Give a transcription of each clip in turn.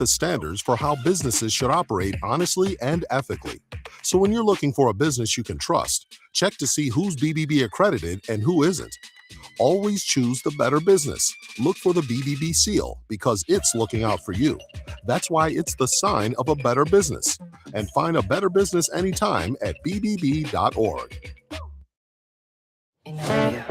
the standards for how businesses should operate honestly and ethically. So when you're looking for a business you can trust, check to see who's BBB accredited and who isn't. Always choose the better business. Look for the BBB seal because it's looking out for you. That's why it's the sign of a better business. And find a better business anytime at bbb.org. In audio.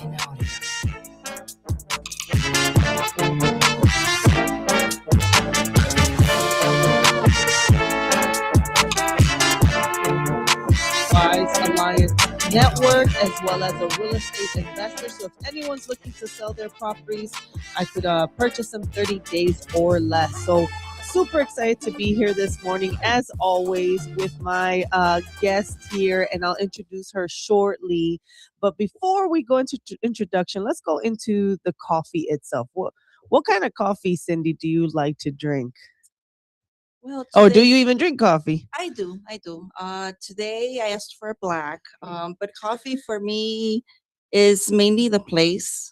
In audio. Wise Alliance Network, as well as a real estate investor. So if anyone's looking to sell their properties, I could purchase them 30 days or less. So super excited to be here this morning, as always, with my guest here, and I'll introduce her shortly. But before we go into introduction, let's go into the coffee itself. What kind of coffee, Cindy, do you like to drink? Well, Oh, do today you even drink coffee? I do. Today I asked for black, but coffee for me is mainly the place.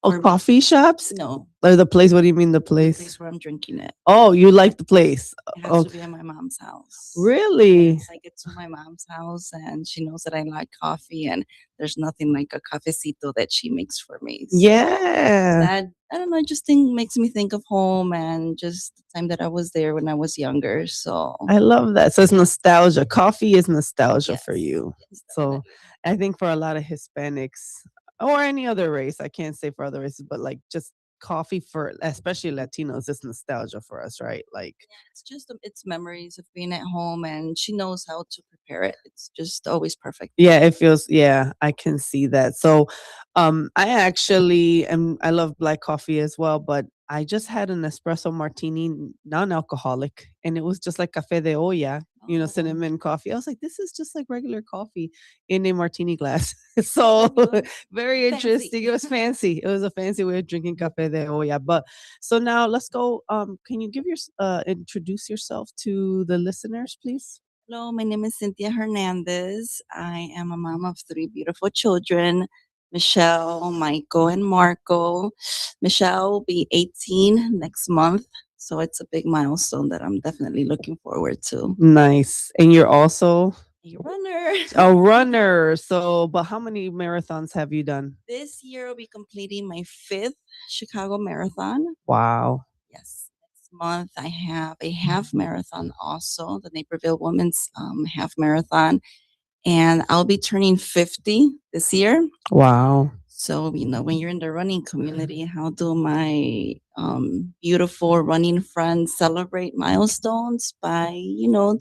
Oh, Or coffee shops? no, Or the place? What do you mean the the place? place where I'm drinking it. Oh, you like the place. It has Oh, to be at my mom's house. really? Yes, I get to my mom's house and she knows that I like coffee, and there's nothing like a cafecito that she makes for me. So Yeah. that I don't know, just think makes me think of home and just the time that I was there when I was younger. So I love that. So it's nostalgia. Coffee is nostalgia for yes, you. yes, So definitely. I think for a lot of Hispanics or any other race, I can't say for other races, but like just coffee for especially Latinos, it's nostalgia for us, right? Like, Yeah, it's just it's memories of being at home, and she knows how to prepare it. It's just always perfect. yeah, it feels, yeah, I can see that. So I actually am, I love black coffee as well, but I just had an espresso martini, non-alcoholic, and it was just like café de olla, Oh, cinnamon coffee. I was like, this is just like regular coffee in a martini glass. oh, So there you go. very Fancy. interesting. It was fancy. It was a fancy way of drinking café de olla. But so now let's go. Can you give your introduce yourself to the listeners, please? Hello, my name is Cynthia Hernandez. I am a mom of three beautiful children, Michelle, Michael, and Marco. Michelle will be 18 next month. So it's a big milestone that I'm definitely looking forward to. Nice. And you're also A runner. a runner. So, but how many marathons have you done? This year I'll be completing my fifth Chicago Marathon. Wow. Yes. Next month, I have a half marathon also, the Naperville Women's Half Marathon. And I'll be turning 50 this year. Wow. So, when you're in the running community, how do my beautiful running friends celebrate milestones? By,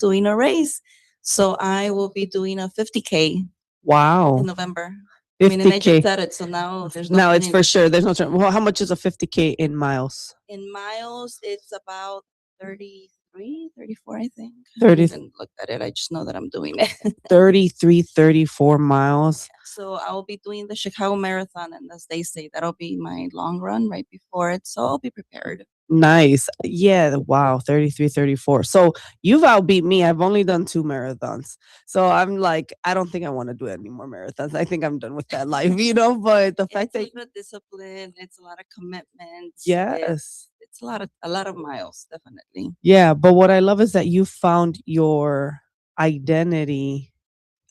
doing a race. So, I will be doing a 50K in Wow. November. I mean, and I just 50K. said it. So now there's no Now it's turning for sure. There's no turn. Well, how much is a 50K in miles? in miles. It's about 33, 34, I think. I 30, haven't looked at it. I just know that I'm doing it. 33, 34 miles. So I will be doing the Chicago Marathon, and as they say, that'll be my long run right before it. So I'll be prepared. Nice. Yeah. Wow. 33, 34. So you've outbeat me. I've only done 2 marathons. So I'm like, I don't think I want to do any more marathons. I think I'm done with that life, but the And fact it's a that, little bit discipline. It's a lot of commitment. yes. It's a lot of miles, definitely. Yeah. But what I love is that you found your identity.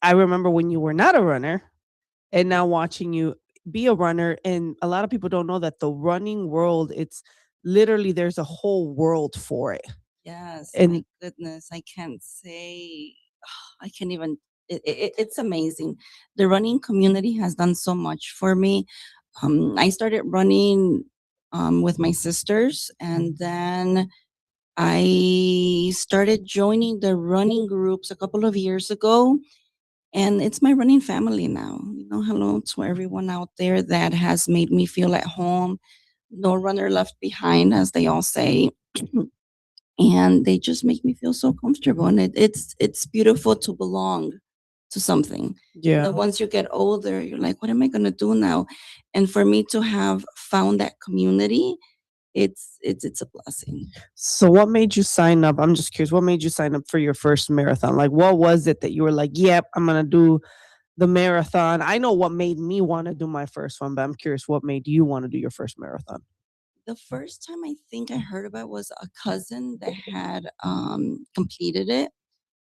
I remember when you were not a runner and now watching you be a runner. And a lot of people don't know that the running world, it's literally, there's a whole world for it. Yes, my And goodness, I can't say, I can't even. It's amazing. The running community has done so much for me. I started running with my sisters, and then I started joining the running groups a couple of years ago, and it's my running family now. Hello to everyone out there that has made me feel at home. No runner left behind, as they all say. And they just make me feel so comfortable, and it's beautiful to belong to something. yeah. Once you get older, you're like, what am I going to do now? And for me to have found that community, it's a blessing. So what made you sign up? I'm just curious. What made you sign up for your first marathon? Like, what was it that you were like, "Yep, I'm gonna do the marathon"? I know what made me want to do my first one, but I'm curious what made you want to do your first marathon. The first time I think I heard about was a cousin that had completed it.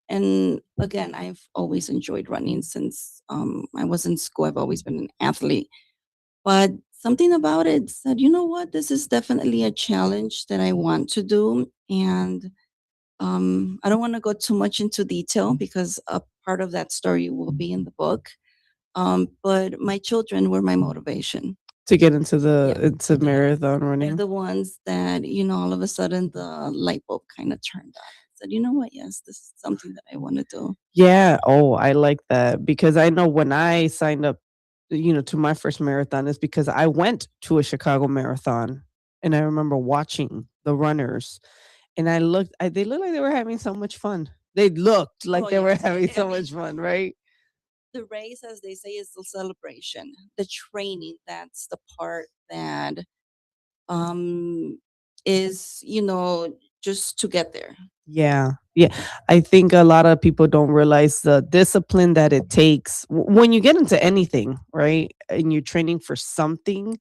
And again, I've always enjoyed running since I was in school. I've always been an athlete. But something about it said, you know what, this is definitely a challenge that I want to do. And I don't want to go too much into detail because a part of that story will be in the book. But my children were my motivation. To get into the Yeah, into they're, marathon they're running? the ones that, all of a sudden the light bulb kind of turned on. I said, you know what, yes, this is something that I want to do. Yeah. Oh, I like that because I know when I signed up, to my first marathon is because I went to a Chicago marathon and I remember watching the runners and they looked like they were having so much fun. They looked like Oh, they were yes. having I so mean, much fun, right? the race, as they say, is the celebration. The training, that's the part that um is, just to get there. Yeah. Yeah. I think a lot of people don't realize the discipline that it takes when you get into anything, right? And you're training for something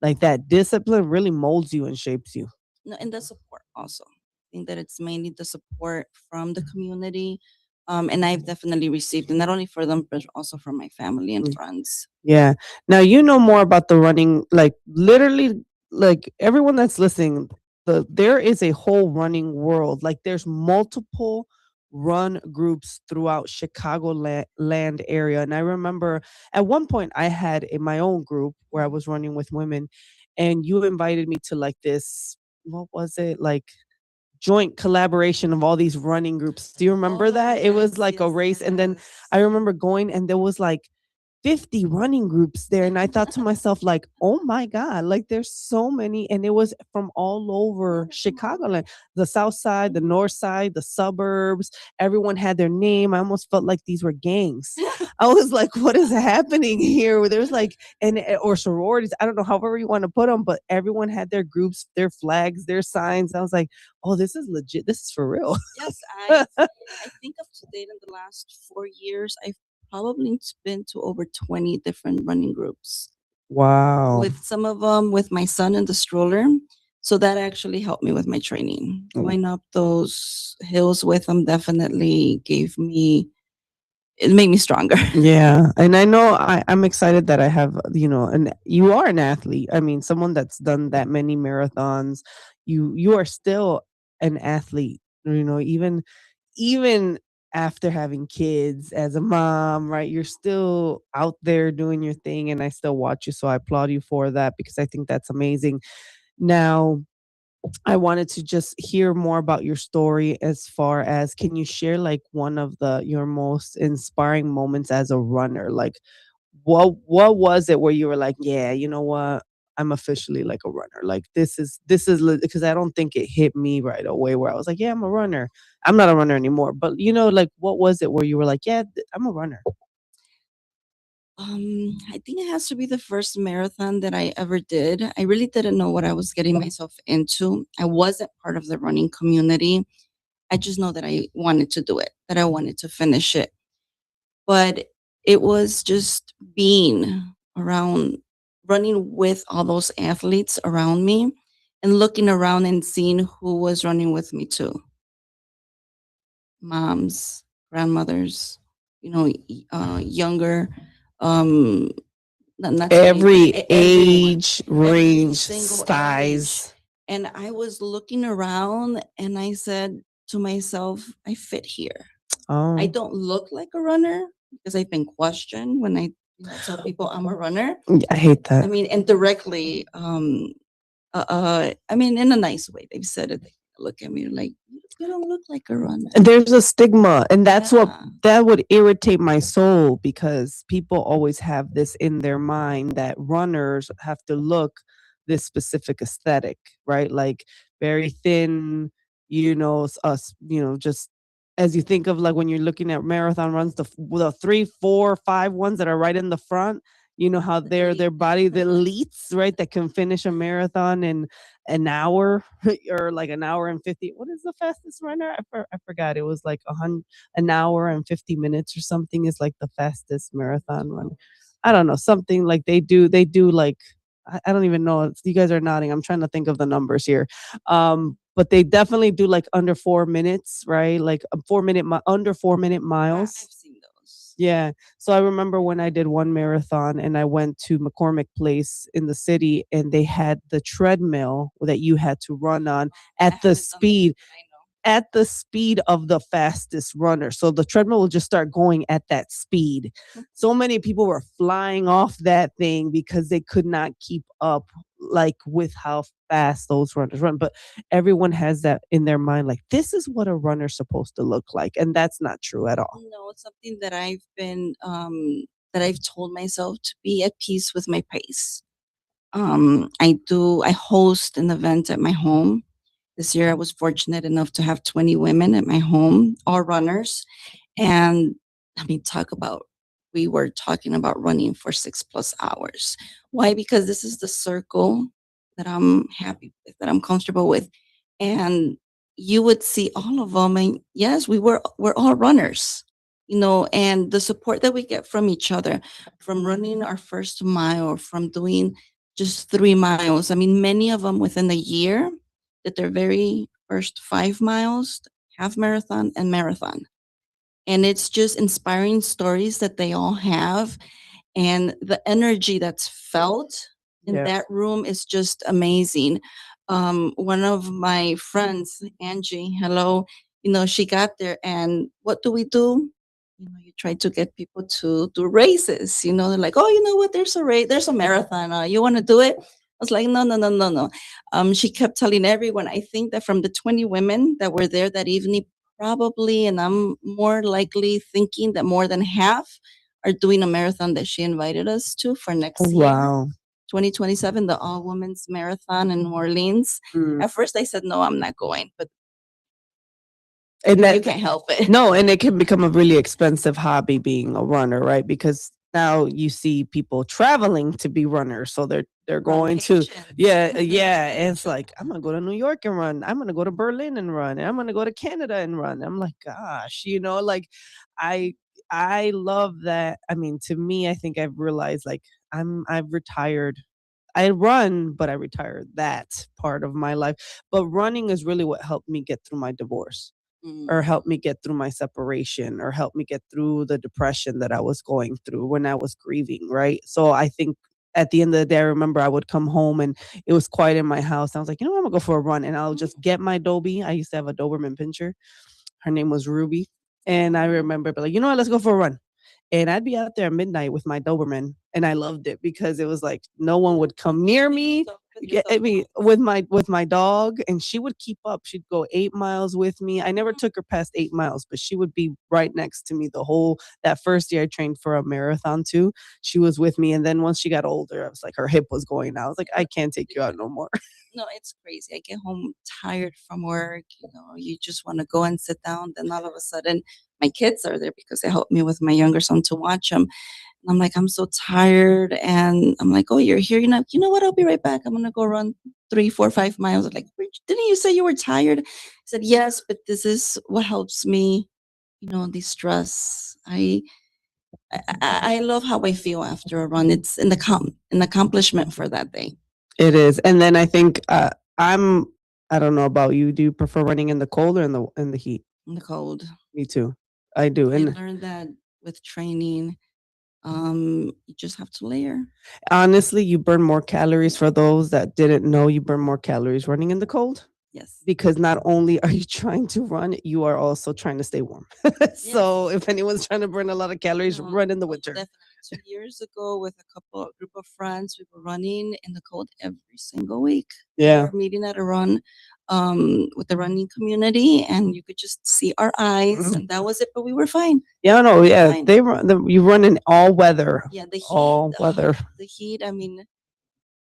like that discipline really molds you and shapes you. No, and the support also. I think that it's mainly the support from the community. And I've definitely received it, not only for them, but also from my family and friends. Yeah. Now you know more about the running, like literally, like everyone that's listening. There is a whole running world. Like there's multiple run groups throughout Chicago land area, and I remember at one point I had my own group where I was running with women, and you invited me to like this. What was it like? Joint collaboration of all these running groups. Do you remember Oh, that? It was yes, like a yes, race, and then yes. I remember going, and there was like 50 running groups there. And I thought to myself, like, oh my God, like there's so many. And it was from all Yeah, over they're from all over. Chicagoland, the south side, the Mhm. north side, the suburbs. Everyone had their name. I almost felt like these were gangs. I was like, what is happening here? There's like, or sororities. I don't know, however you want to put them, but everyone had their groups, their flags, their signs. I was like, oh, this is legit. This is for real. Yes, I think of to date in the last 4 years, I've probably been to over 20 different running groups. Wow. With some of them with my son in the stroller. So that actually helped me with my training. Going up those hills with them definitely it made me stronger. Yeah, and I know I'm excited that I have, and you are an athlete. I mean, someone that's done that many marathons. You are still an athlete. Even after having kids as a mom, right? You're still out there doing your thing, and I still watch you. So I applaud you for that because I think that's amazing. Now, I wanted to just hear more about your story as far as can you share like one of the your most inspiring moments as a runner? Like what was it where you were like, yeah, you know what? I'm officially like a runner. Like this is because I don't think it hit me right away where I was like, yeah, I'm a runner. I'm not a runner anymore. But like what was it where you were like, yeah, I'm a runner? I think it has to be the first marathon that I ever did. I really didn't know what I was getting myself into. I wasn't part of the running community. I just know that I wanted to do it, that I wanted to finish it. But it was just being around, running with all those athletes around me and looking around and seeing who was running with me too. Moms, grandmothers, younger, um, not saying Every everyone, age every range, single age. size. And I was looking around and I said to myself, I fit here. I Oh, don't look like a runner because I've been questioned when I tell people I'm a runner. yeah, I hate I that. mean, indirectly, I mean, in a nice way. They've said it. They look at me like, you don't look like a runner. There's a stigma, and Yeah. that would irritate my soul because people always have this in their mind that runners have to look this specific aesthetic, right? Like very thin, us, just as you think of like when you're looking at marathon runs, the 3, 4, 5 ones that are right in the front, You know how The their elite. body, the elites, right, that can finish a marathon in an hour or like an hour and 50. What is the fastest runner? I forgot. It was like an hour and 50 minutes or something is like the fastest marathon run. I don't know, something like they do like I don't even know. You guys are nodding. I'm trying to think of the numbers here. But they definitely do like under 4 minutes, right? Like a 4 minute under 4 minute I've miles. seen those. Yeah. So I remember when I did one marathon and I went to McCormick Place in the city and they had the treadmill that you had to run on I at the haven't done those, speed but I know. at the speed of the fastest runner. So the treadmill will just start going at that speed. So many people were flying off that thing because they could not keep up like with how fast those runners run. But everyone has that in their mind like this is what a runner's supposed to look like and that's not true at all. No, it's something that that I've told myself to be at peace with my pace. I host an event at my home. This year I was fortunate enough to have 20 women at my home, all runners. And I mean, we were talking about running for 6+ hours. Why? Because this is the circle that I'm happy with, that I'm comfortable with. And you would see all of them. And yes, we're all runners, and the support that we get from each other, from running our first mile, from doing just 3 miles. I mean, many of them within a year did their very first 5 miles, half marathon, and marathon. And it's just inspiring stories that they all have. And the energy that's felt in Yeah. that room is just amazing. One of my friends, Angie, hello, she got there, and what do we do? You try to get people to do races. They're like, oh, you know what? There's a race, there's a marathon. You want to do it? I was like, no, no, no, no, no. She kept telling everyone. I think that from the 20 women that were there that evening, probably, and I'm more likely thinking that more than half are doing a marathon that she invited us to for next year, Wow. 2027, the All Women's Marathon in New Orleans. Mm. At first, I said, no, I'm not going, but And you that can't help it. no, and it can become a really expensive hobby being a runner, right? Because now you see people traveling to be runners, so they're Run going to Haitians. yeah. And it's like I'm gonna go to New York and run. I'm gonna go to Berlin and run. And I'm gonna go to Canada and run. I'm like, gosh, like I I love that. I mean, to me, I think I've realized like I've retired. I run, but I retired that part of my life. But running is really what helped me get through my divorce or Mm. help me get through my separation or help me get through the depression that I was going through when I was grieving, right? So I think at the end of the day, I remember I would come home and it was quiet in my house. I was like, you know what, I'm gonna go for a run and I'll just get my Dobie. I used to have a Doberman pincher. Her name was Ruby. And I remember be like, you know what, let's go for a run. And I'd be out there at midnight with my Doberman, and I loved it because it was like no one would come near me. I mean, with my dog, and she would keep up. She'd go 8 miles with me. I never took her past 8 miles, but she would be right next to me the whole that first year I trained for a marathon too. She was with me, and then once she got older, I was like her hip was going out. I was like, I can't take you out no more. No, it's crazy. I get home tired from work. You just want to go and sit down. Then all of a sudden, my kids are there because they help me with my younger son to watch them. And I'm like, I'm so tired. And I'm like, oh, you're here. You know what? I'll be right back. I'm going to go run 3, 4, 5 miles. I'm like, didn't you say you were tired? I said, yes, but this is what helps me, de-stress. I love how I feel after a run. It's an accomplishment for that day It is, and then I think I'm. I don't know about you. Do you prefer running in the cold or in the heat? in the cold. Me too. I do. I And learned that with training, you just have to layer. honestly, you burn more calories for those that didn't know you burn more calories running in the cold Yes. because not only are you trying to run, you are also trying to stay warm. So if anyone's trying to burn a lot of calories, No, run in the winter. definitely. 2 years ago, with a group of friends, we were running in the cold every single week. Yeah. We were meeting at a run, with the running community, and you could just see our eyes, and that was it. But we were fine. Yeah, no, yeah. Fine. They run you run in all weather. Yeah, the heat. All weather. The heat. I mean,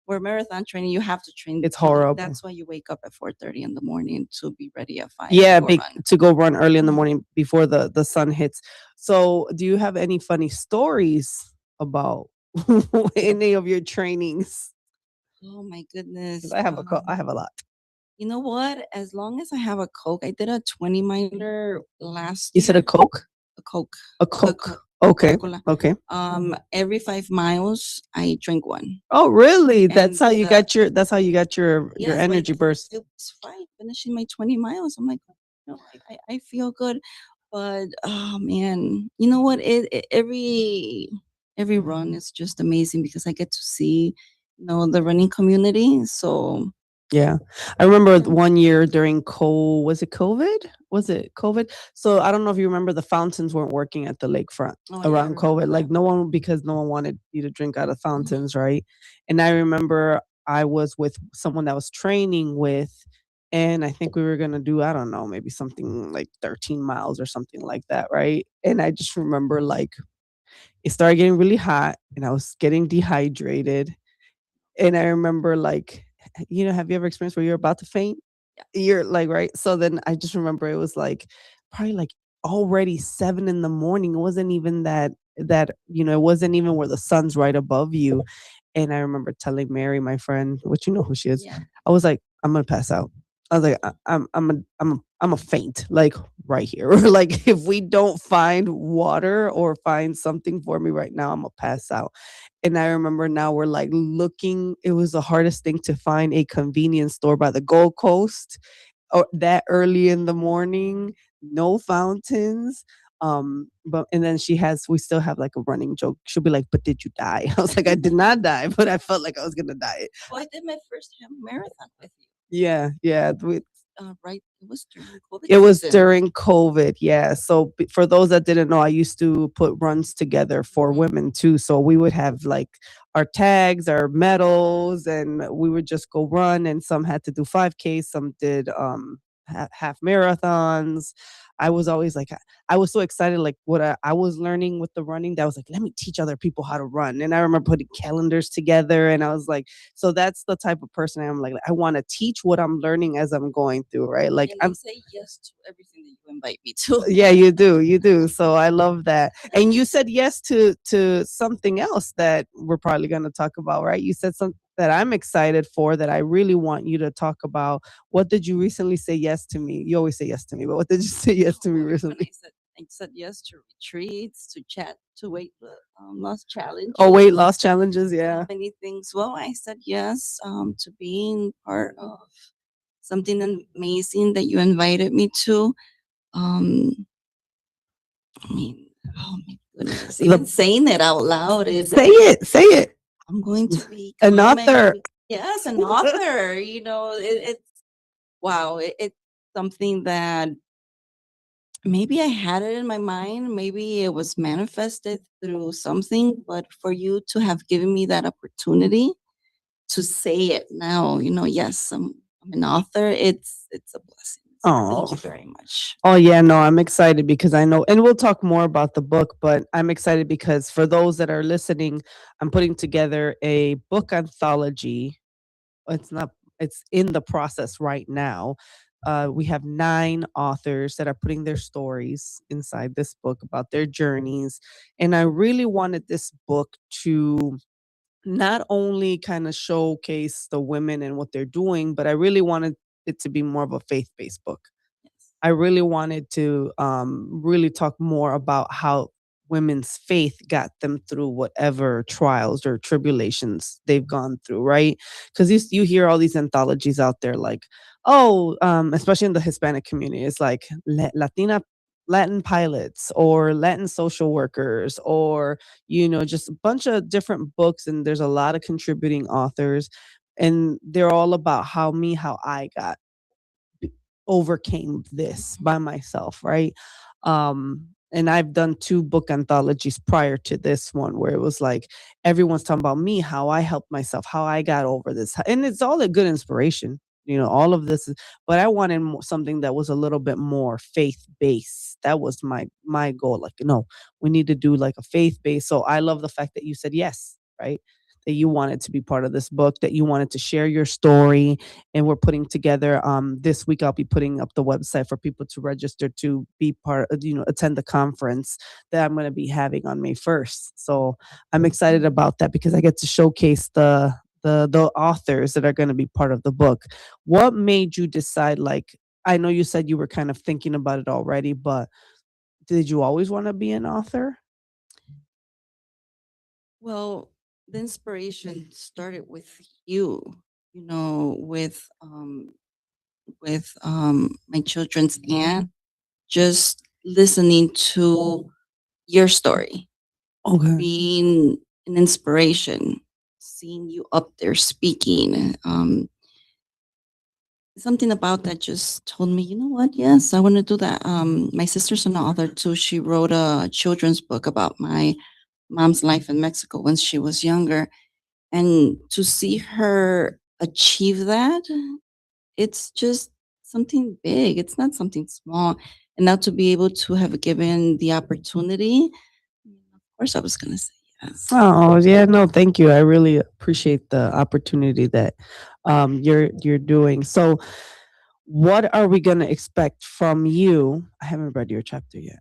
we're marathon training. You have to train. It's early. horrible. That's why you wake up at 4:30 in the morning to be ready at 5. Yeah, to go run. to go run early in the Mhm. morning before the sun hits. So, do you have any funny stories about any of your trainings? Oh my 'Cause goodness. I have a lot. You know what? As long as I have a Coke, I did a 20 miler last You said a year. Coke? A Coke, A Coca Coke. Okay. Coca-Cola. Okay. Every 5 miles, I drink one. Oh, really? And That's how you got your yes, but energy burst. it was fine finishing my 20 miles. I'm like, no, I feel good. But oh man, you know what? Every run is just amazing because I get to see, the running community. So Yeah. I remember yeah. one year during was it COVID? Was it COVID? So I don't know if you remember the fountains weren't working at the lakefront Oh yeah, I around remember COVID. Like that. no one because no one wanted you to drink out of Mhm. fountains, right? And I remember I was with someone that was training with and I think we were gonna do, I don't know, maybe something like 13 miles or something like that, right? And I just remember like it started getting really hot and I was getting dehydrated. And I remember like, have you ever experienced where you're about to faint? Yeah. You're like, right? So then I just remember it was like probably like already 7 in the morning. It wasn't even it wasn't even where the sun's right above you. And I remember telling Mary, my friend, which you know who she is, Yeah. I was like, I'm gonna pass out. I was like, I'm a faint, like right here. Or like if we don't find water or find something for me right now, I'm gonna pass out. And I remember now we're like looking, it was the hardest thing to find a convenience store by the Gold Coast or that early in the morning, no fountains. But and then we still have like a running joke. She'll be like, "But did you die?" I was like, "I did not die, but I felt like I was gonna die." Oh, I did my first half marathon with you. Yeah, yeah. Right. It was during COVID It was season. during COVID, yeah. So for those that didn't know, I used to put runs together for Mhm. women too. So we would have like our tags, our medals, and we would just go run. And some had to do 5K, some did half marathons. I was always like, I was so excited, like what I was learning with the running. That I was like, let me teach other people how to run. And I remember putting calendars together, and I was like, so that's the type of person I am. Like I want to teach what I'm learning as I'm going through, right? Like And I I'm say yes to everything that you invite me to. yeah, you do. You do. So I love that. And you said yes to something else that we're probably going to talk about, right? You said something that I'm excited for that I really want you to talk about. What did you recently say yes to me? You always say yes to me, but what did you say yes to me When recently? I said yes to retreats, to chat, to weight loss Oh, challenges, weight loss challenges, so yeah. many things. Well, I said yes to being part of something amazing that you invited me to. Um, I mean, oh my goodness, even The saying it out loud is say it. I'm going to be An coming. author. Yes, an author. It's wow. It's something that maybe I had it in my mind. Maybe it was manifested through something, but for you to have given me that opportunity to say it now, yes, I'm an author. It's a blessing. So thank Oh. you very much. Oh yeah, no, I'm excited because I know, and we'll talk more about the book, but I'm excited because for those that are listening, I'm putting together a book anthology. It's not, it's in the process right now. We have 9 authors that are putting their stories inside this book about their journeys. And I really wanted this book to not only kind of showcase the women and what they're doing, but I really wanted it to be more of a faith based book. Yes. I really wanted to really talk more about how women's faith got them through whatever trials or tribulations they've gone through, right? Because you hear all these anthologies out there, like, oh, especially in the Hispanic community, it's like Latin pilots or Latin social workers, or just a bunch of different books, and there's a lot of contributing authors, and they're all about how I got overcame this Mhm. by myself, right? And I've done 2 book anthologies prior to this one where it was like everyone's talking about me, how I helped myself, how I got over this. And it's all a good inspiration. All of this is, but I wanted something that was a little bit more faith based. That was my goal. Like, no, we need to do like a faith based. So I love the fact that you said yes, right? that you wanted to be part of this book, that you wanted to share your story. And we're putting together this week I'll be putting up the website for people to register to be part of, attend the conference that I'm going to be having on May 1st. So I'm excited about that because I get to showcase the authors that are going to be part of the book. What made you decide, like, I know you said you were kind of thinking about it already, but did you always want to be an author? Well, the inspiration started with you, with my children's aunt, just listening to your story, Okay. being an inspiration, seeing you up there speaking. Something about that just told me, you know what? Yes, I want to do that. My sister's an author too. She wrote a children's book about my mom's life in Mexico when she was younger. And to see her achieve that, it's just something big. It's not something small. And now to be able to have given the opportunity, of course I was gonna say yes. Oh, yeah, no, thank you. I really appreciate the opportunity that you're doing. So, what are we going to expect from you? I haven't read your chapter yet.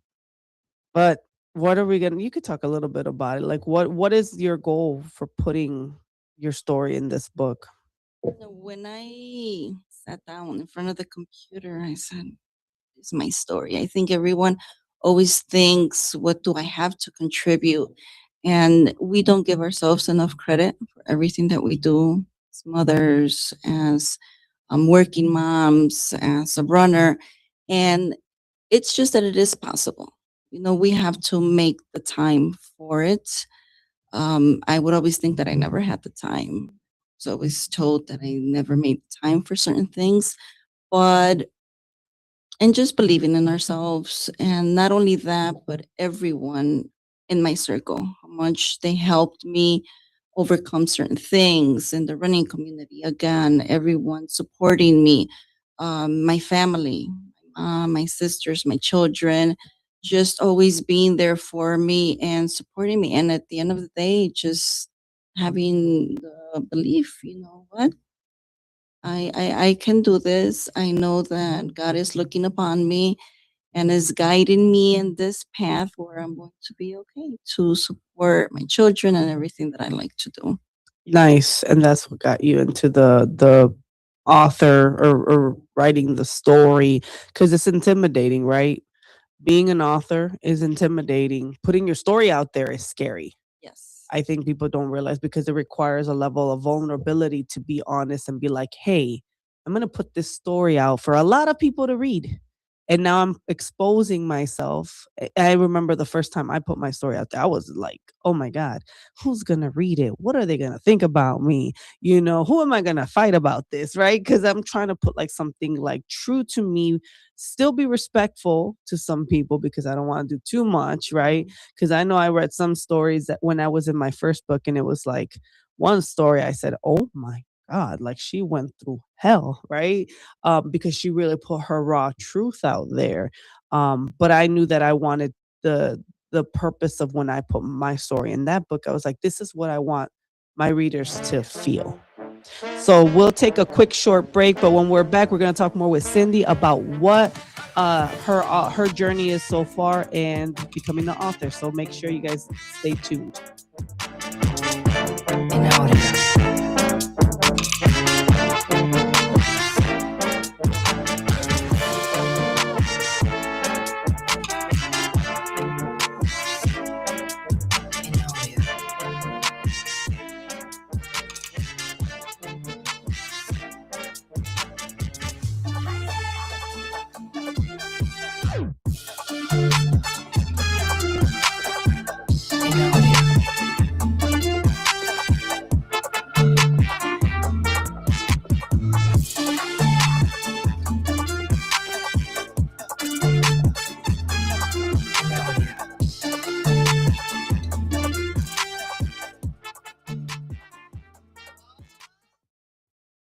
But what are we going to you could talk a little bit about it. Like what is your goal for putting your story in this book? When I sat down in front of the computer, I said, "This is my story." I think everyone always thinks, "What do I have to contribute?" And we don't give ourselves enough credit for everything that we do as mothers, as working moms, as a runner. And it's just that it is possible. We have to make the time for it. I would always think that I never had the time. I was always told that I never made time for certain things, but and just believing in ourselves, and not only that, but everyone in my circle, how much they helped me overcome certain things in the running community. Again, everyone supporting me, my family, my sisters, my children, just always being there for me and supporting me. And at the end of the day, just having the belief, you know what? I can do this. I know that God is looking upon me and is guiding me in this path where I'm going to be okay to support my children and everything that I like to do. Nice. And that's what got you into the author or writing the story, cuz it's intimidating, right? Being an author is intimidating. Putting your story out there is scary. Yes. I think people don't realize because it requires a level of vulnerability to be honest and be like, hey, I'm going to put this story out for a lot of people to read. And now I'm exposing myself. I remember the first time I put my story out there, I was like, oh my God, who's going to read it? What are they going to think about me? Who am I going to fight about this? Right. Because I'm trying to put like something like true to me, still be respectful to some people because I don't want to do too much. Right. Because I know I read some stories that when I was in my first book, and it was like one story I said, oh my God, like she went through hell, right? Because she really put her raw truth out there. But I knew that I wanted the purpose of when I put my story in that book, I was like, this is what I want my readers to feel. So we'll take a quick short break, but when we're back, we're going to talk more with Cindy about what her journey is so far and becoming an author. So make sure you guys stay tuned.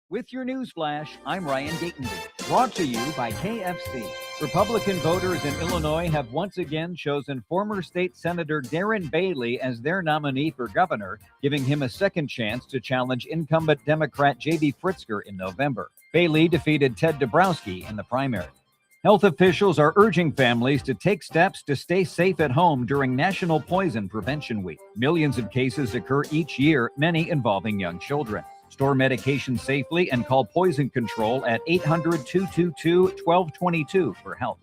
With your news flash, I'm Ryan Gatenby, brought to you by KFC. Republican voters in Illinois have once again chosen former state Senator Darren Bailey as their nominee for governor, giving him a second chance to challenge incumbent Democrat J.B. Pritzker in November. Bailey defeated Ted Dabrowski in the primary. Health officials are urging families to take steps to stay safe at home during National Poison Prevention Week. Millions of cases occur each year, many involving young children. Store medication safely and call Poison Control at 800-222-1222 for help.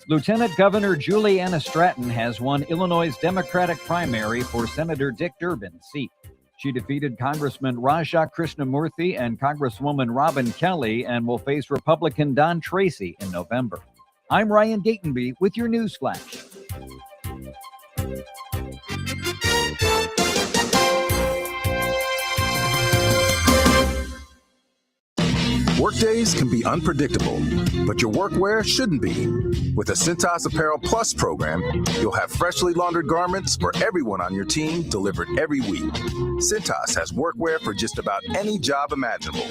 Lieutenant Governor Juliana Stratton has won Illinois' Democratic primary for Senator Dick Durbin's seat. She defeated Congressman Raja Krishnamurthy and Congresswoman Robin Kelly and will face Republican Don Tracy in November. I'm Ryan Gatenby with your news flash. Workdays can be unpredictable, but your workwear shouldn't be. With the Cintas Apparel Plus program, you'll have freshly laundered garments for everyone on your team delivered every week. Cintas has workwear for just about any job imaginable,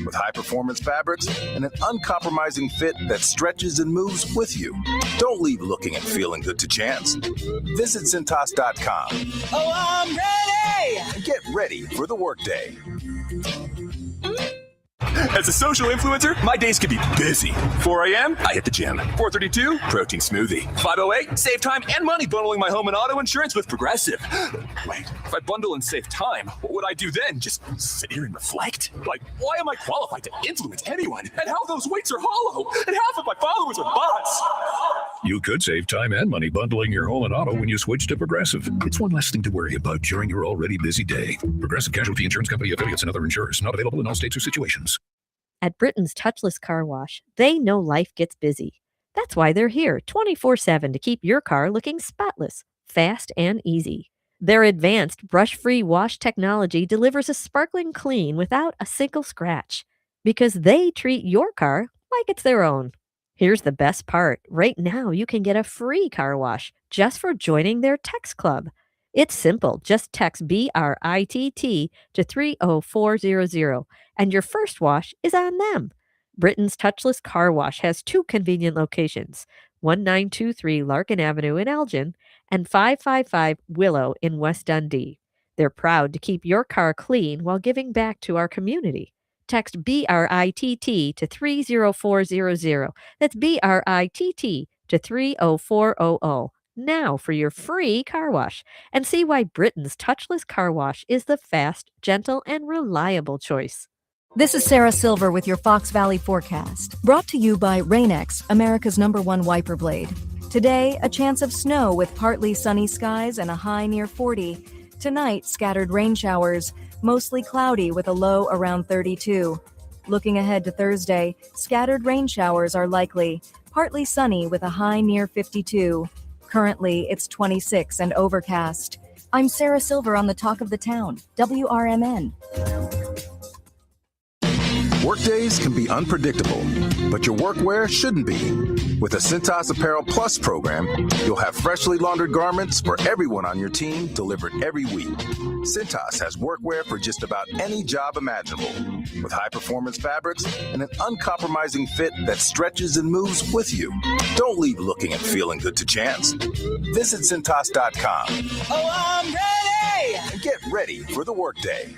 with high-performance fabrics and an uncompromising fit that stretches and moves with you. Don't leave looking and feeling good to chance. Visit Cintas.com. Oh, I'm ready! And get ready for the workday. As a social influencer, my days can be busy. 4 a.m., I hit the gym. 4:32, protein smoothie. 5:08, save time and money bundling my home and auto insurance with Progressive. Wait, if I bundle and save time, what would I do then? Just sit here and reflect? Like, why am I qualified to influence anyone? And how those weights are hollow? And half of my followers are bots. You could save time and money bundling your home and auto when you switch to Progressive. It's one less thing to worry about during your already busy day. Progressive Casualty Insurance Company affiliates and other insurers. Not available in all states or situations. At Britain's Touchless Car Wash, they know life gets busy. That's why they're here 24/7 to keep your car looking spotless, fast, and easy. Their advanced brush-free wash technology delivers a sparkling clean without a single scratch, because they treat your car like it's their own. Here's the best part. Right now, you can get a free car wash just for joining their text club. It's simple. Just text BRITT to 30400, and your first wash is on them. Britain's Touchless Car Wash has two convenient locations, 1923 Larkin Avenue in Elgin and 555 Willow in West Dundee. They're proud to keep your car clean while giving back to our community. Text BRITT to 30400. That's BRITT to 30400. Now for your free car wash, and see why Britain's Touchless Car Wash is the fast, gentle, and reliable choice. This is Sarah Silver with your Fox Valley forecast, brought to you by Rain-X, America's #1 wiper blade. Today, a chance of snow with partly sunny skies and a high near 40. Tonight, scattered rain showers, mostly cloudy with a low around 32. Looking ahead to Thursday, scattered rain showers are likely, partly sunny with a high near 52. Currently, it's 26 and overcast. I'm Sarah Silver on the Talk of the Town, WRMN. Workdays can be unpredictable, but your workwear shouldn't be. With the Cintas Apparel Plus program, you'll have freshly laundered garments for everyone on your team delivered every week. Cintas has workwear for just about any job imaginable, with high-performance fabrics and an uncompromising fit that stretches and moves with you. Don't leave looking and feeling good to chance. Visit Cintas.com. Oh, I'm ready! And get ready for the workday.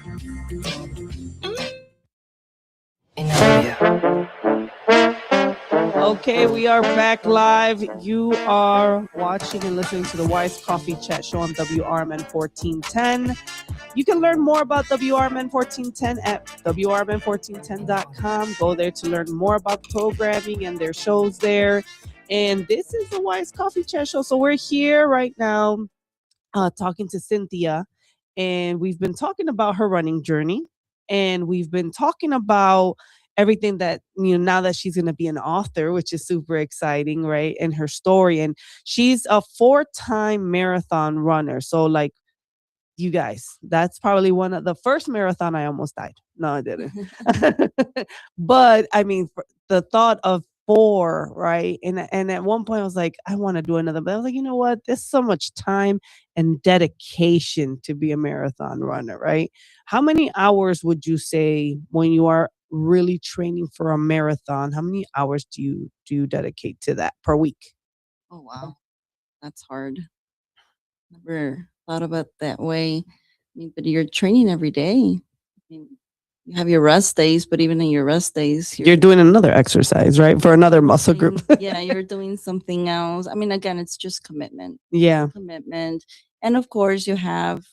Okay, we are back live. You are watching and listening to the Wise Coffee Chat Show on WRMN 1410. You can learn more about WRMN 1410 at WRMN1410.com. Go there to learn more about programming and their shows there. And this is the Wise Coffee Chat Show. So we're here right now talking to Cynthia, and we've been talking about her running journey, and we've been talking about everything that, now that she's going to be an author, which is super exciting, right? And her story. And she's a 4-time marathon runner. So like, you guys, that's probably one of the first marathon I almost died. No, I didn't. But I mean, the thought of 4, right? And at one point I was like, I want to do another, but I was like, you know what? There's so much time and dedication to be a marathon runner, right? How many hours would you say when you are really training for a marathon, how many hours do you dedicate to that per week? Oh wow, that's hard. Never thought about that way. I mean, but you're training every day. I mean, you have your rest days, but even in your rest days, You're doing another exercise, right? For another muscle group. yeah, you're doing something else. I mean, again, it's just commitment. Yeah. Commitment. And of course, you have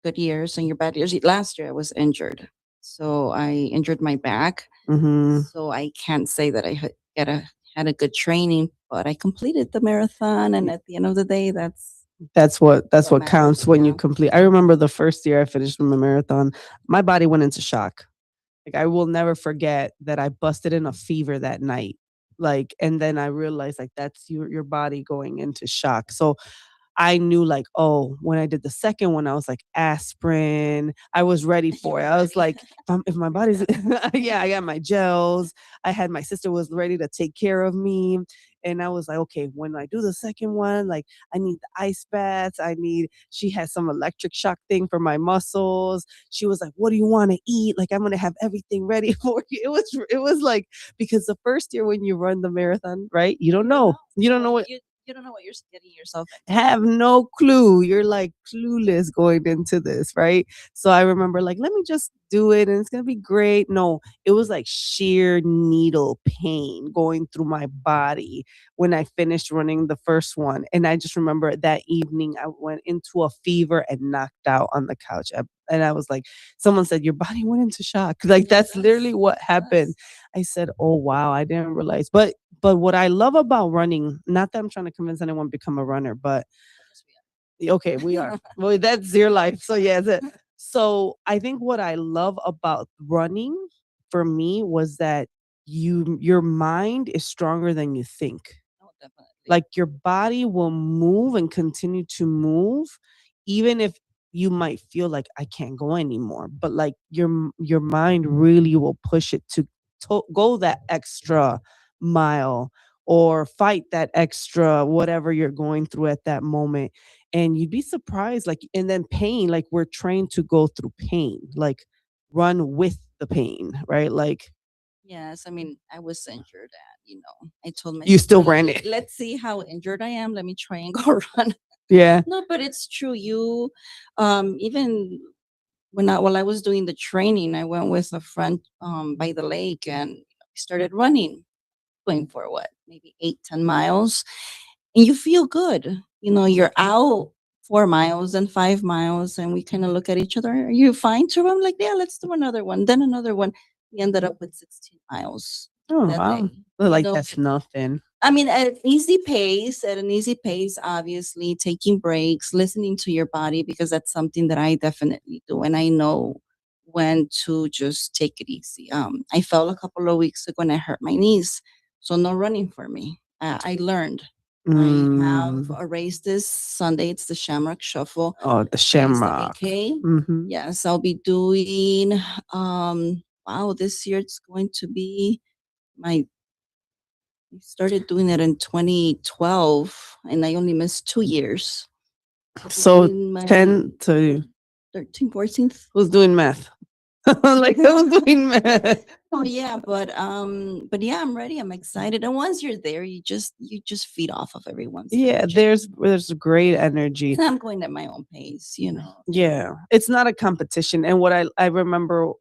good years and your bad years. Last year, I was injured. So I injured my back. Hmm. So I can't say that I had a good training, but I completed the marathon. And at the end of the day, That's what matters, counts when you yeah. complete. I remember the first year I finished my marathon, my body went into shock. Like I will never forget that I busted in a fever that night. Like, and then I realized like that's your body going into shock. So I knew like, oh, when I did the second one, I was like aspirin. I was ready for it. I was like, if my body's, yeah, I got my gels. I had my sister was ready to take care of me. And I was like, okay, when I do the second one, like I need the ice baths. She had some electric shock thing for my muscles. She was like, what do you want to eat? Like, I'm going to have everything ready for you. It was like, because the first year when you run the marathon, right? You don't know. You don't know what, You don't know what you're getting yourself have no clue. You're like clueless going into this, right? So I remember like, let me just do it and it's gonna be great. No, it was like sheer needle pain going through my body when I finished running the first one. And I just remember that evening I went into a fever and knocked out on the couch. And I was like, someone said, your body went into shock. Like that's literally what happened. I said, oh wow, I didn't realize. But what I love about running, not that I'm trying to convince anyone to become a runner, but okay, we are. Well, that's your life. So yeah, so I think what I love about running for me was that your mind is stronger than you think. Oh, definitely. Like your body will move and continue to move, even if you might feel like I can't go anymore. But like your mind really will push it to go that extra mile or fight that extra whatever you're going through at that moment. And you'd be surprised, like, and then pain, like we're trained to go through pain, like run with the pain, right? Like Yes, I mean, I was injured and I told you myself, still ran it. let's see how injured I am. Let me try and go run. Yeah. No, but it's true. Even while I was doing the training, I went with a friend by the lake and we started running, going for what, maybe 8, 10 miles. And you feel good. You're out 4 miles and 5 miles, and we kind of look at each other. Are you fine to run? Like, yeah, let's do another one. Then another one. We ended up with 16 miles Oh that wow. day. Like that's nothing. I mean, at an easy pace, obviously, taking breaks, listening to your body, because that's something that I definitely do. And I know when to just take it easy. I fell a couple of weeks ago and I hurt my knees. So no running for me. I learned. I have Mm. a race this Sunday. It's the Shamrock Shuffle. Oh, the Race shamrock. 8K. Mhm. Yes, I'll be doing, wow, this year it's going to be my I started doing it in 2012 and I only missed 2 years. I'll be So doing my 10 to 13th, 14th. who's doing math? Like who's doing math? Oh yeah, but yeah, I'm ready. I'm excited. And once you're there, you just feed off of everyone's Yeah, energy. there's great energy. And I'm going at my own pace. Yeah, it's not a competition. And what I remember,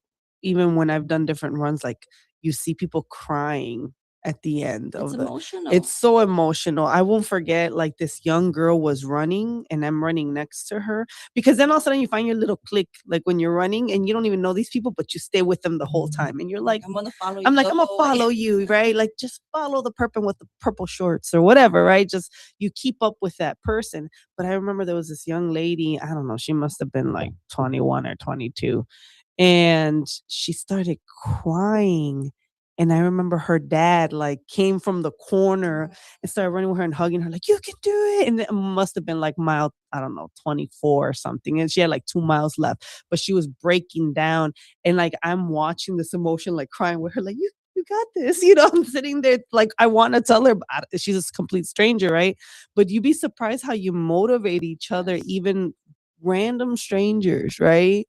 even when I've done different runs, like you see people crying at the end It's of the. emotional. It's so emotional. I won't forget. Like this young girl was running, and I'm running next to her because then all of a sudden you find your little clique, like when you're running, and you don't even know these people, but you stay with them the whole time, and you're like, I'm gonna follow you. I'm like, the I'm gonna whole way. follow you, right? Like, just follow the person with the purple shorts or whatever, right? Just you keep up with that person. But I remember there was this young lady, I don't know, she must have been like 21 or 22, and she started crying. And I remember her dad like came from the corner and started running with her and hugging her, like, you can do it. And it must have been like mile, I don't know, 24 or something. And she had like 2 miles left, but she was breaking down. And like I'm watching this emotion, like crying with her, like, you got this. I'm sitting there like I want to tell her, but she's a complete stranger, right? But you'd be surprised how you motivate each other, even random strangers, right?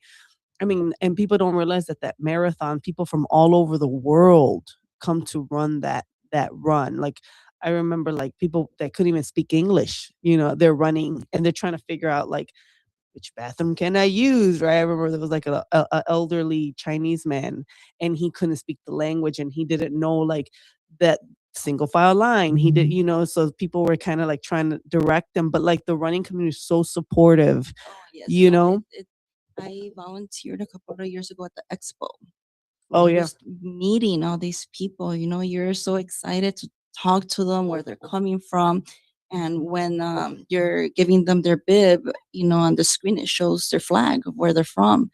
I mean, and people don't realize that that marathon, people from all over the world come to run that run. Like I remember like people that couldn't even speak English, they're running and they're trying to figure out like which bathroom can I use, right? I remember there was like a elderly Chinese man and he couldn't speak the language and he didn't know like that single file line. He did, so people were kind of like trying to direct them, but like the running community is so supportive, Oh yes, you no, know? I volunteered a couple of years ago at the expo. Oh And yeah. just meeting all these people, you're so excited to talk to them, where they're coming from. And when you're giving them their bib, on the screen, it shows their flag of where they're from.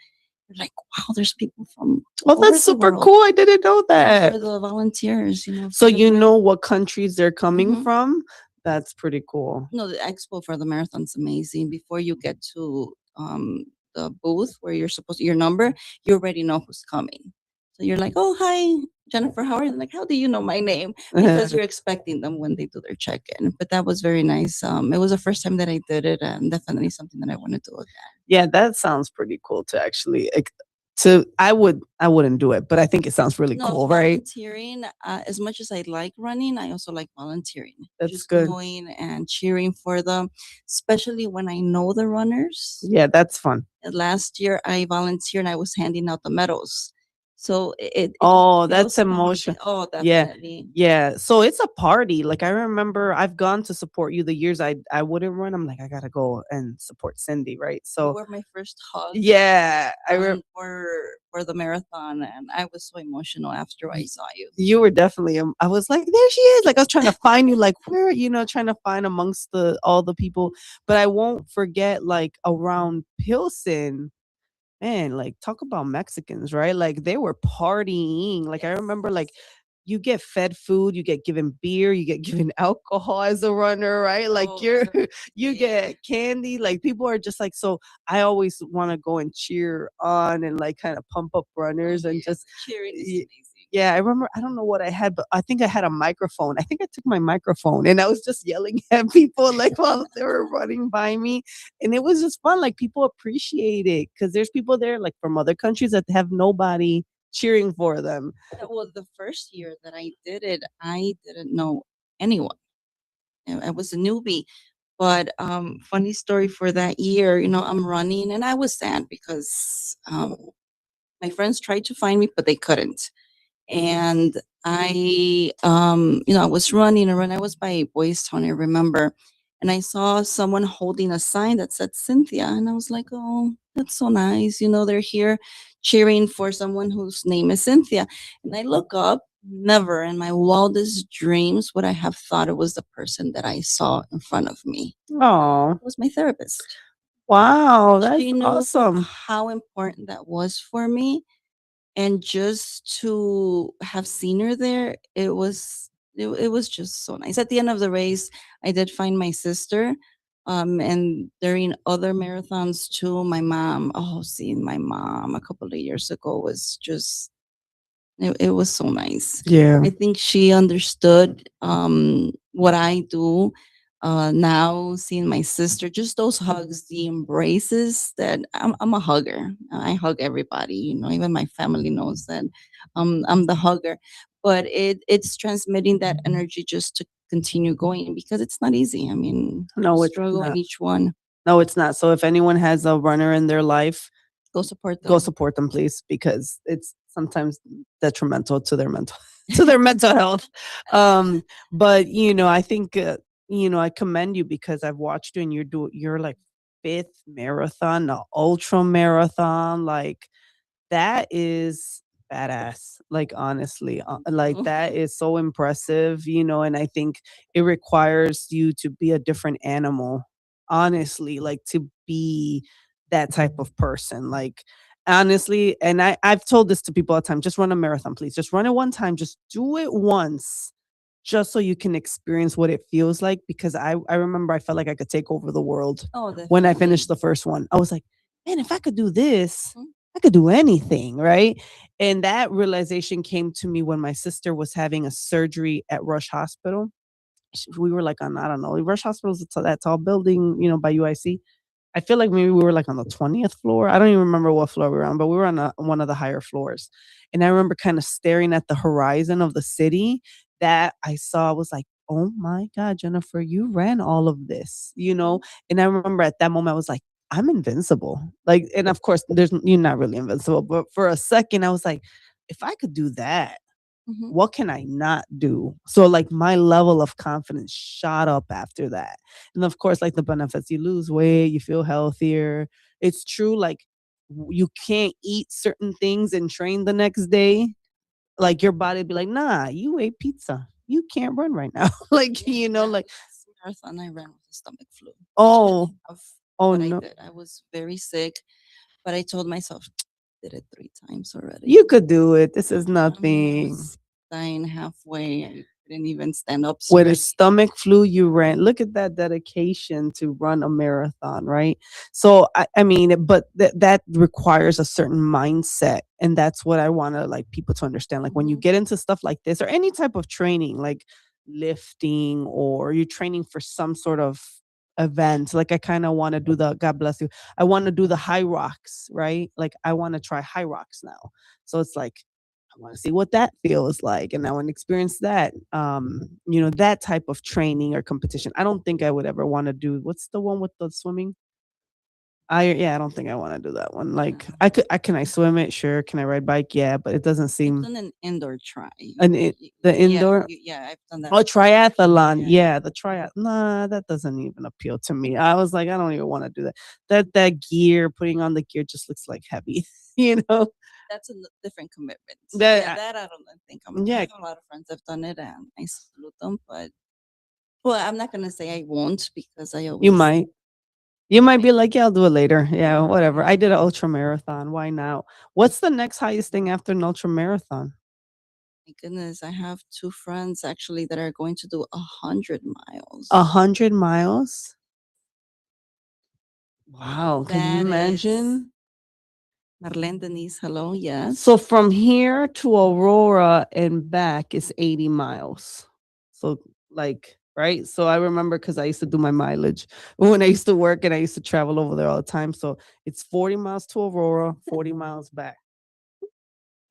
You're like, wow, there's people from Oh, all over that's the super world. cool. I didn't know Yeah, that. for the volunteers, So for the you know group. what countries they're coming Mhm. from? That's pretty cool. No, the expo for the marathon's amazing. Before you get to the booth where you're supposed your number, you already know who's coming. So you're like, "Oh, hi, Jennifer. How are you?" They're like, "How do you know my name?" Because you're expecting them when they do their check-in. But that was very nice. It was the first time that I did it, and definitely something that I want to do again. Yeah, that sounds pretty cool to actually I wouldn't do it, but I think it sounds really No, cool, right? volunteering, as much as I like running, I also like volunteering. That's Just good. going and cheering for them, especially when I know the runners. Yeah, that's fun. Last year, I volunteered and I was handing out the medals. So it just Oh, feels that's amazing. emotion. Oh, Yeah. definitely. Yeah. So it's a party. Like I remember I've gone to support you the years I wouldn't run. I'm like, I gotta go and support Cindy, right? You So were my first hug yeah, for the marathon, and I was so emotional after I saw you. you were definitely I was like, there she is. Like I was trying to find you, like where, trying to find amongst the all the people. But I won't forget like around Pilsen. Man, like talk about Mexicans, right? Like they were partying. Like I remember like you get fed food, you get given beer, you get given alcohol as a runner, right? Like Oh, you get candy. Like people are just like so I always want to go and cheer on and like kind of pump up runners and just cheering is y- amazing. yeah, I remember I don't know what I had, but I think I had a microphone. I think I took my microphone and I was just yelling at people like while they were running by me. And it was just fun. Like people appreciate it because there's people there like from other countries that have nobody cheering for them. Well, the first year that I did it, I didn't know anyone. I was a newbie. But funny story for that year, I'm running and I was sad because my friends tried to find me, but they couldn't. And I was running around. I was by Boys Town, I remember, and I saw someone holding a sign that said Cynthia, and I was like, "Oh, that's so nice." They're here cheering for someone whose name is Cynthia. And I look up. Never in my wildest dreams would I have thought it was the person that I saw in front of me. Oh, It was my therapist. wow, that's She knew awesome. how important that was for me, and just to have seen her there, it was just so nice. At the end of the race, I did find my sister, and during other marathons too, my mom. Oh, seeing my mom a couple of years ago was just it was so nice. Yeah. I think she understood what I do. Now seeing my sister, just those hugs, the embraces that I'm a hugger. I hug everybody, even my family knows that I'm the hugger. But it's transmitting that energy just to continue going because it's not easy. I mean, No, it's struggle in not. each one. No, it's not. So if anyone has a runner in their life, Go support go them. support them, please, because it's sometimes detrimental to their mental to their mental health. But I think I commend you because I've watched you and you're like fifth marathon, the ultra marathon, like that is badass. Like honestly, like that is so impressive, and I think it requires you to be a different animal. Honestly, like to be that type of person. Like honestly, and I've told this to people all the time, just run a marathon, please. Just run it one time, just do it once. Just so you can experience what it feels like, because I remember I felt like I could take over the world Oh, when I definitely. finished the first one. I was like, man, if I could do this, Mhm. I could do anything, right? And that realization came to me when my sister was having a surgery at Rush Hospital. We were like on, I don't know, Rush Hospital is that tall building, by UIC. I feel like maybe we were like on the 20th floor. I don't even remember what floor we were on, but we were on one of the higher floors. And I remember kind of staring at the horizon of the city that I saw. I was like, oh my God, Jennifer, you ran all of this, you know? And I remember at that moment, I was like, I'm invincible. Like, and of course, you're not really invincible, but for a second, I was like, if I could do that, Mhm. what can I not do? So like my level of confidence shot up after that. And of course, like the benefits, you lose weight, you feel healthier. It's true, like you can't eat certain things and train the next day. Like your body be like, nah, you ate pizza. You can't run right now. Like, Yeah, yeah. like, Last marathon I ran with a stomach flu. oh, Of oh what I no. did. I was very sick, but I told myself, did it 3 times already. You could do it. This is I nothing. was dying halfway. I couldn't even stand up With a straight. stomach flu, you ran. Look at that dedication to run a marathon, right? So I mean, but that requires a certain mindset, and that's what I want to like people to understand. Like when you Mhm. get into stuff like this or any type of training, like lifting or you're training for some sort of event. Like I kind of want to do the God bless you. I want to do the high rocks, right? Like I want to try high rocks now. So it's like I want to see what that feels like and I want to experience that. That type of training or competition. I don't think I would ever want to do what's the one with the swimming? I don't think I want to do that one. Like can I swim it? Sure. Can I ride bike? Yeah, but it doesn't I've seem done an indoor try. the Yeah, indoor. yeah, I've done that. Oh, triathlon. Yeah, Yeah, the triath. Nah, that doesn't even appeal to me. I was like, I don't even want to do that. That gear, putting on the gear just looks like heavy, you know? that's a different commitment. That Yeah, that I don't think I yeah, have a lot of friends have done it, and I salute them. But well, I'm not gonna say I won't because I you always might. You might be like, yeah, I'll do it later. Yeah, whatever. I did an ultra marathon. Why now? What's the next highest thing after an ultra marathon? my goodness, I have 2 friends actually that are going to do 100 miles. 100 miles? Wow. Can you That is imagine? Marlene Denise. Hello, yes. So from here to Aurora and back is 80 miles. So like, right? So I remember because I used to do my mileage when I used to work and I used to travel over there all the time. So it's 40 miles to Aurora, 40 miles back.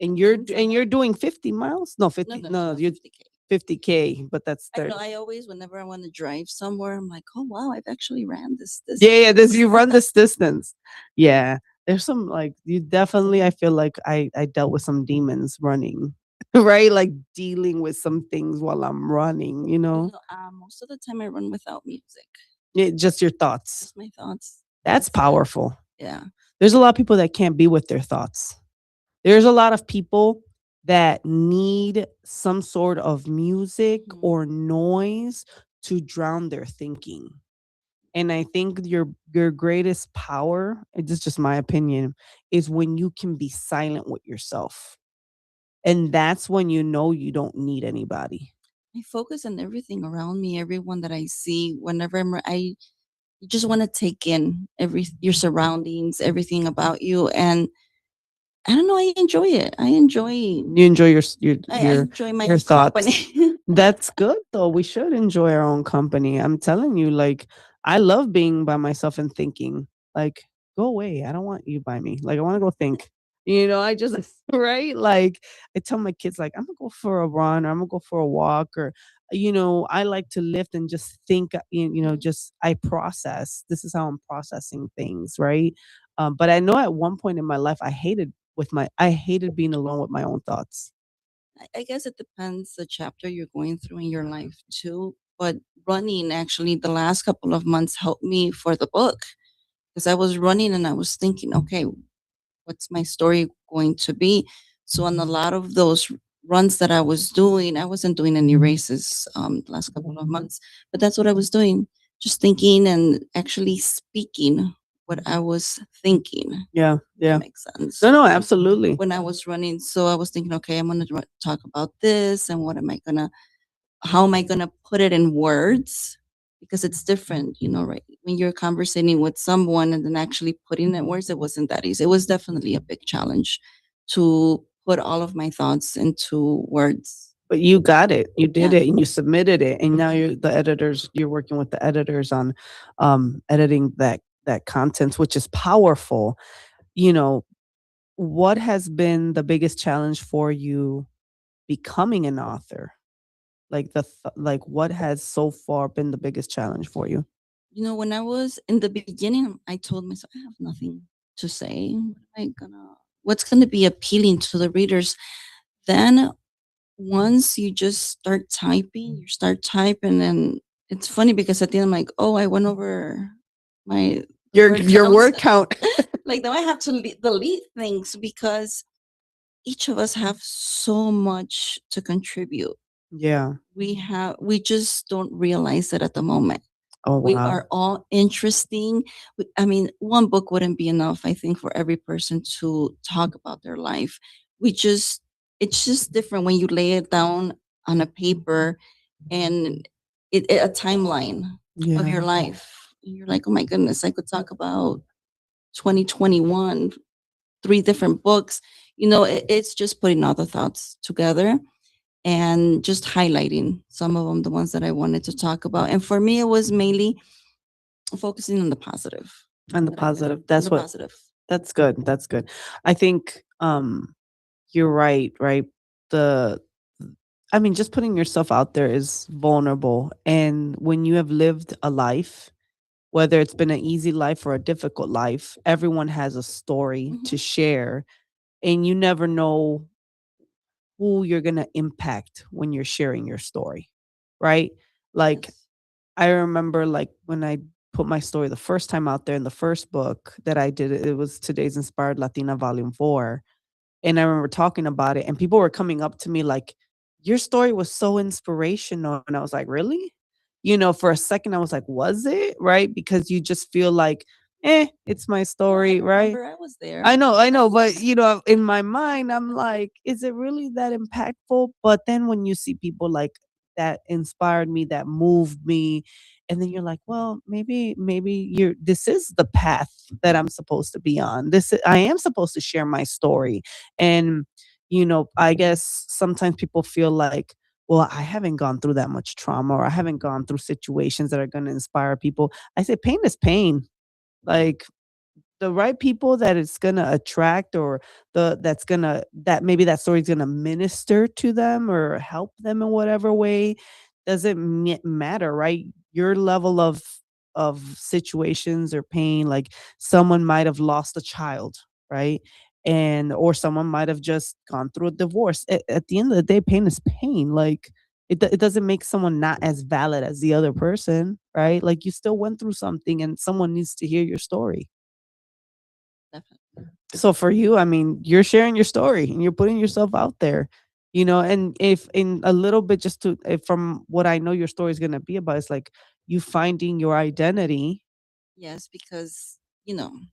And you're doing 50 miles? No, 50. No, you're 50K. 50K, but that's I don't 30. know. I always, whenever I want to drive somewhere, I'm like, oh wow, I've actually ran this. Yeah, this you run this distance. Yeah. There's some like you definitely I feel like I dealt with some demons running. Right? Like dealing with some things while I'm running, you know? Most of the time I run without music, Just your thoughts. just my thoughts. That's That's it. powerful. Yeah. There's a lot of people that can't be with their thoughts. There's a lot of people that need some sort of music Mhm. or noise to drown their thinking. And I think your greatest power, and this is just my opinion, is when you can be silent with yourself. And that's when you know you don't need anybody. I focus on everything around me, everyone that I see. Whenever I you just want to take in your surroundings, everything about you, and I don't know. I enjoy it. You enjoy I enjoy my your own thoughts. company. That's good though. We should enjoy our own company. I'm telling you, like, I love being by myself and thinking. Like, go away. I don't want you by me. Like, I want to go think. I just right? Like, I tell my kids, like, I'm gonna go for a run or I'm gonna go for a walk or I like to lift and just think, just I process. This is how I'm processing things, right? But I know at one point in my life I hated being alone with my own thoughts. I guess it depends the chapter you're going through in your life too. But running actually the last couple of months helped me for the book because I was running and I was thinking, okay, what's my story going to be? So on a lot of those runs that I was doing, I wasn't doing any races the last couple of months, but that's what I was doing, just thinking and actually speaking what I was thinking. Yeah, yeah. That makes sense. No, absolutely. When I was running, so I was thinking, okay, I'm gonna talk about this, and how am I gonna put it in words? Because it's different, right? When you're conversating with someone and then actually putting it in words, it wasn't that easy. It was definitely a big challenge to put all of my thoughts into words. But you got it. You did Yeah. it and you submitted it. And now you're working with the editors on editing that content, which is powerful. You know, what has been the biggest challenge for you becoming an author? Like like what has so far been the biggest challenge for you? When I was in the beginning, I told myself, I have nothing to say. What's gonna be appealing to the readers? Then once you just start typing, you start typing, and it's funny because at the end I'm like, oh, I went over my Your word count. like now I have to delete things because each of us have so much to contribute. Yeah. We just don't realize it at the moment. Oh We wow. are all interesting. I mean, one book wouldn't be enough, I think, for every person to talk about their life. We just, it's just different when you lay it down on a paper and a timeline of your Yeah. life. You're like, oh my goodness, I could talk about 2021, three different books. It's just putting all the thoughts together and just highlighting some of them, the ones that I wanted to talk about. And for me, it was mainly focusing on the positive. And the positive. That's The what positive. that's good. That's good. I think you're right, right? The I mean, just putting yourself out there is vulnerable. And when you have lived a life, whether it's been an easy life or a difficult life, everyone has a story to share. And you never know who you're going to impact when you're sharing your story, right? Like, Yes. I remember like when I put my story the first time out there in the first book that I did, it was Today's Inspired Latina Volume 4. And I remember talking about it, and people were coming up to me like, your story was so inspirational. And I was like, really? For a second, I was like, was it? Right? Because you just feel like, it's my story, right? Remember, I was there. I know, but in my mind, I'm like, is it really that impactful? But then when you see people like that inspired me, that moved me, and then you're like, well, maybe this is the path that I'm supposed to be on. I am supposed to share my story. And I guess sometimes people feel like, well, I haven't gone through that much trauma, or I haven't gone through situations that are going to inspire people. I say pain is pain. Like, the right people that it's gonna attract, or that maybe that story's gonna minister to them or help them in whatever way, doesn't matter, right? Your level of situations or pain, like someone might have lost a child, right? And or someone might have just gone through a divorce. At the end of the day, pain is pain. Like, it doesn't make someone not as valid as the other person, right? Like, you still went through something, and someone needs to hear your story. Definitely. So for you, I mean, you're sharing your story and you're putting yourself out there, and if in a little bit, just to from what I know your story is going to be about, is like you finding your identity. Yes, because being,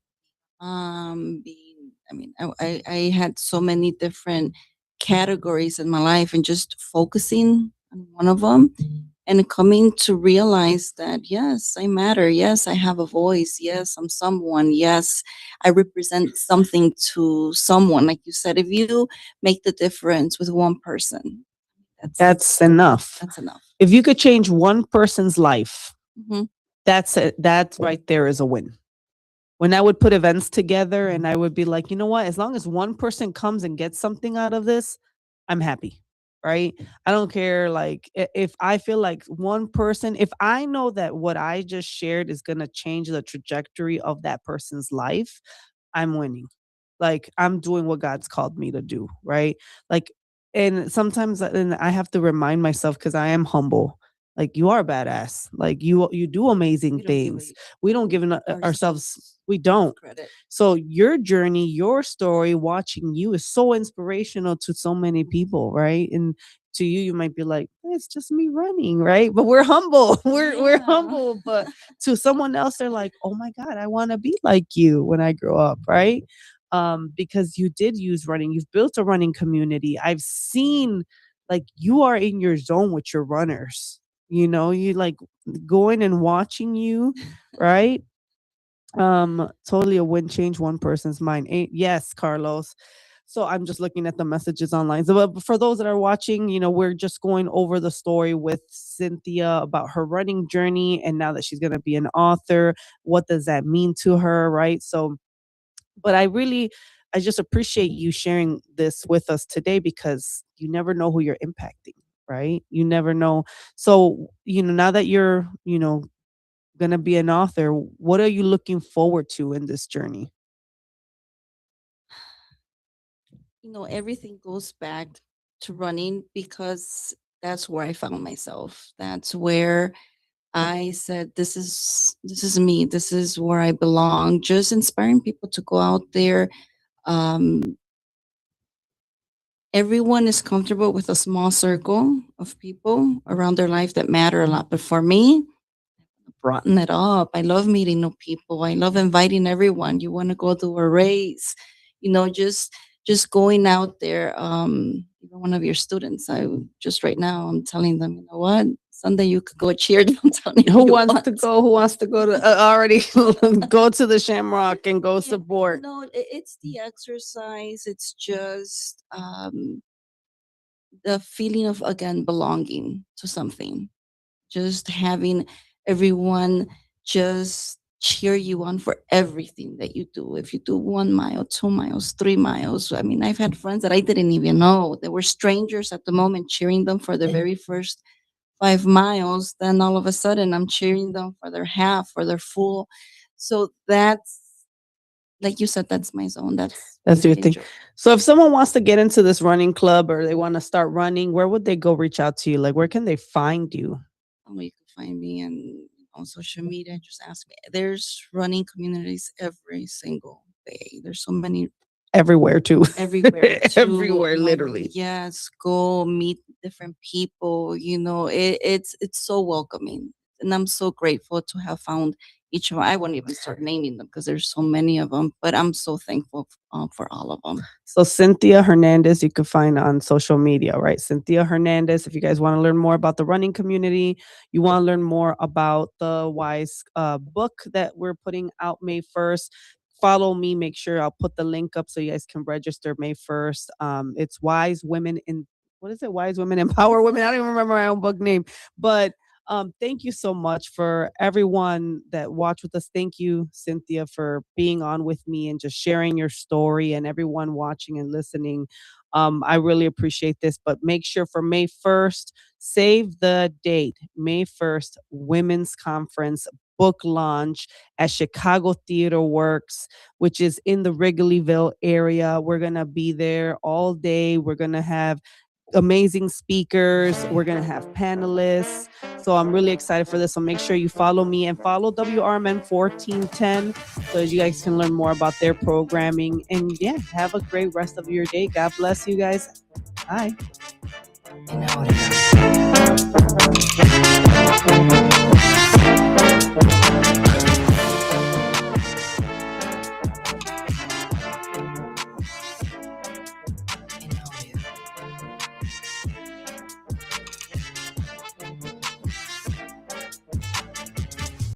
I mean, I had so many different categories in my life, and just focusing on one of them and coming to realize that, yes, I matter. Yes, I have a voice. Yes, I'm someone. Yes, I represent something to someone. Like you said, if you make the difference with one person, That's enough. that's enough. If you could change one person's life, Hmm. that's it. That right there is a win. When I would put events together and I would be like, you know what, as long as one person comes and gets something out of this, I'm happy. Right? I don't care. Like, if I feel like one person, if I know that what I just shared is going to change the trajectory of that person's life, I'm winning. Like, I'm doing what God's called me to do. Right? Like, and sometimes and I have to remind myself, because I am humble. Like, you are badass. Like, you do amazing things. We don't give ourselves, we don't. Credit. So your journey, your story, watching you is so inspirational to so many people, right? And to you, you might be like, it's just me running, right? But we're humble. We're Yeah. humble. But to someone else, they're like, oh my God, I want to be like you when I grow up, right? Because you did use running. You've built a running community. I've seen, like, you are in your zone with your runners. You like going and watching you, right? Totally a win, change one person's mind. Yes, Carlos. So I'm just looking at the messages online. So, but for those that are watching, we're just going over the story with Cynthia about her running journey. And now that she's going to be an author, what does that mean to her? Right. So, but I just appreciate you sharing this with us today because you never know who you're impacting. Right. You never know. So, now that you're, going to be an author, what are you looking forward to in this journey? Everything goes back to running because that's where I found myself. That's where I said, this is me. This is where I belong. Just inspiring people to go out there. Um, Everyone is comfortable with a small circle of people around their life that matter a lot. But for me, broaden it up. I love meeting new people. I love inviting everyone. You want to go to a race, just going out there. Even one of your students, I just right now, I'm telling them, you know what? Sunday you could go cheer. I'm telling you, Who you wants want to go? Who wants to go to already go to the Shamrock and go Yeah, support? No, it's the exercise. It's just the feeling of again belonging to something. Just having everyone just cheer you on for everything that you do. If you do 1 mile, 2 miles, 3 miles. I mean, I've had friends that I didn't even know. They were strangers at the moment cheering them for the very first 5 miles. Then all of a sudden I'm cheering them for their half or their full. So that's like you said, that's my zone. That's What I your thing. enjoy. So if someone wants to get into this running club or they want to start running, where would they go reach out to you? Like, where can they find you? You can find me on social media. Just ask me. There's running communities every single day. There's so many Everywhere too. everywhere. Everywhere, literally. Yes, go meet different people. It's so welcoming, and I'm so grateful to have found each one. I won't even start naming them because there's so many of them. But I'm so thankful for all of them. So Cynthia Hernandez, you can find on social media, right? Cynthia Hernandez. If you guys want to learn more about the running community, you want to learn more about the Wise book that we're putting out May 1st. Follow me. Make sure I'll put the link up so you guys can register May 1st. It's Wise Women in what is it? Wise Women Empower Women. I don't even remember my own book name, but thank you so much for everyone that watched with us. Thank you, Cynthia, for being on with me and just sharing your story and everyone watching and listening. I really appreciate this, but make sure for May 1st, save the date, May 1st, Women's Conference book launch at Chicago Theater Works, which is in the Wrigleyville area. We're going to be there all day. We're going to have amazing speakers. We're going to have panelists. So I'm really excited for this. So make sure you follow me and follow WRMN 1410 so you guys can learn more about their programming. And yeah, have a great rest of your day. God bless you guys. Bye.